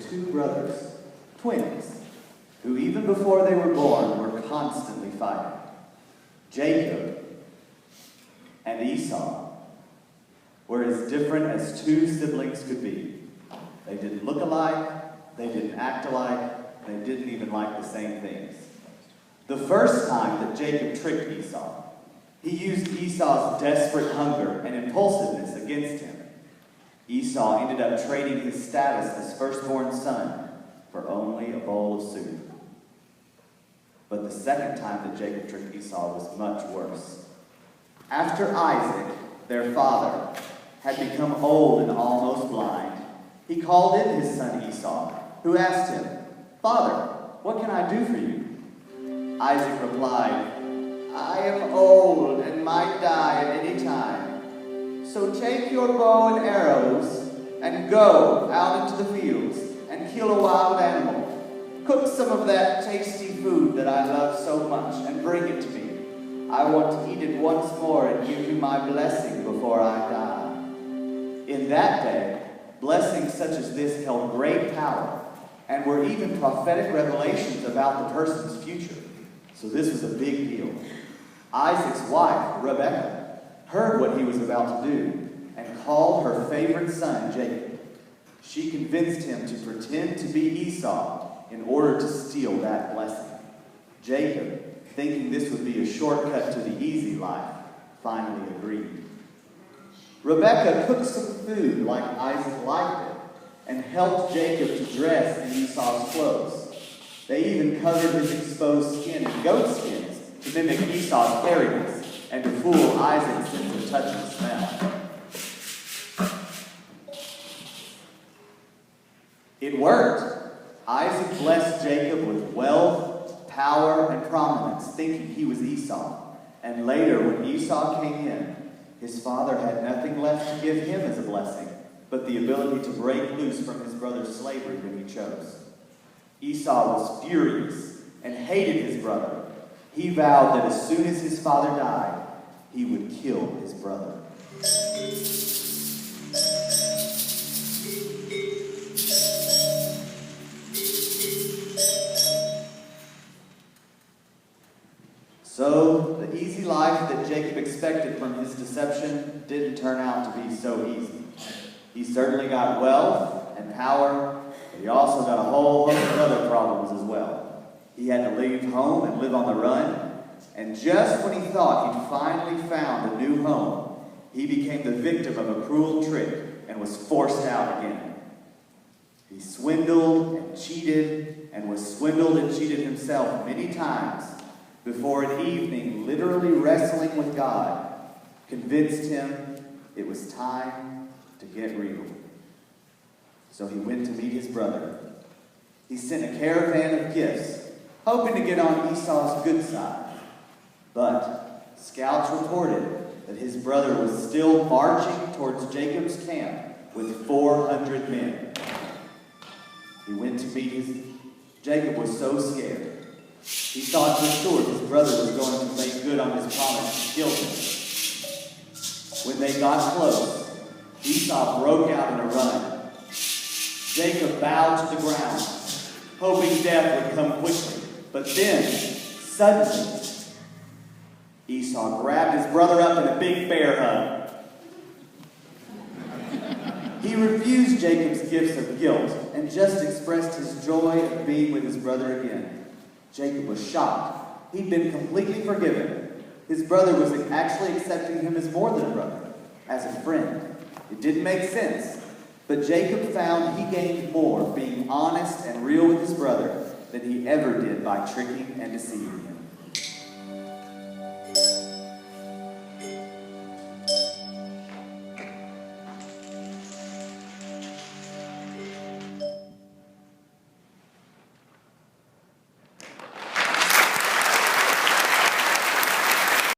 two brothers, twins, who even before they were born were constantly fighting. Jacob and Esau were as different as two siblings could be. They didn't look alike, they didn't act alike, they didn't even like the same things. The first time that Jacob tricked Esau, he used Esau's desperate hunger and impulsiveness against him. Esau ended up trading his status as firstborn son for only a bowl of soup. But the second time that Jacob tricked Esau was much worse. After Isaac, their father, had become old and almost blind, he called in his son Esau, who asked him, "Father, what can I do for you?" Isaac replied, "I am old and might die at any time. So take your bow and arrows and go out into the fields and kill a wild animal. Cook some of that tasty food that I love so much and bring it to me. I want to eat it once more and give you my blessing before I die." In that day, blessings such as this held great power and were even prophetic revelations about the person's future. So this was a big deal. Isaac's wife, Rebekah, heard what he was about to do and called her favorite son, Jacob. She convinced him to pretend to be Esau in order to steal that blessing. Jacob, thinking this would be a shortcut to the easy life, finally agreed. Rebekah cooked some food like Isaac liked it and helped Jacob to dress in Esau's clothes. They even covered his exposed skin in goat skins to mimic Esau's hairiness and to fool Isaac's sense of touch and smell. It worked. Isaac blessed Jacob with wealth, power, and prominence, thinking he was Esau. And later, when Esau came in, his father had nothing left to give him as a blessing, but the ability to break loose from his brother's slavery when he chose. Esau was furious and hated his brother. He vowed that as soon as his father died, he would kill his brother. So, the easy life that Jacob expected from his deception didn't turn out to be so easy. He certainly got wealth and power, but he also got a whole host of other problems as well. He had to leave home and live on the run, and just when he thought he'd finally found a new home, he became the victim of a cruel trick and was forced out again. He swindled and cheated and was swindled and cheated himself many times before an evening literally wrestling with God convinced him it was time to get real. So he went to meet his brother. He sent a caravan of gifts, hoping to get on Esau's good side. But scouts reported that his brother was still marching towards Jacob's camp with 400 men. He went to meet Jacob was so scared. He thought for sure his brother was going to make good on his promise to kill him. When they got close, Esau broke out in a run. Jacob bowed to the ground, hoping death would come quickly. But then, suddenly, Esau grabbed his brother up in a big bear hug. He refused Jacob's gifts of guilt and just expressed his joy of being with his brother again. Jacob was shocked. He'd been completely forgiven. His brother was actually accepting him as more than a brother, as a friend. It didn't make sense, but Jacob found he gained more being honest and real with his brother than he ever did by tricking and deceiving him.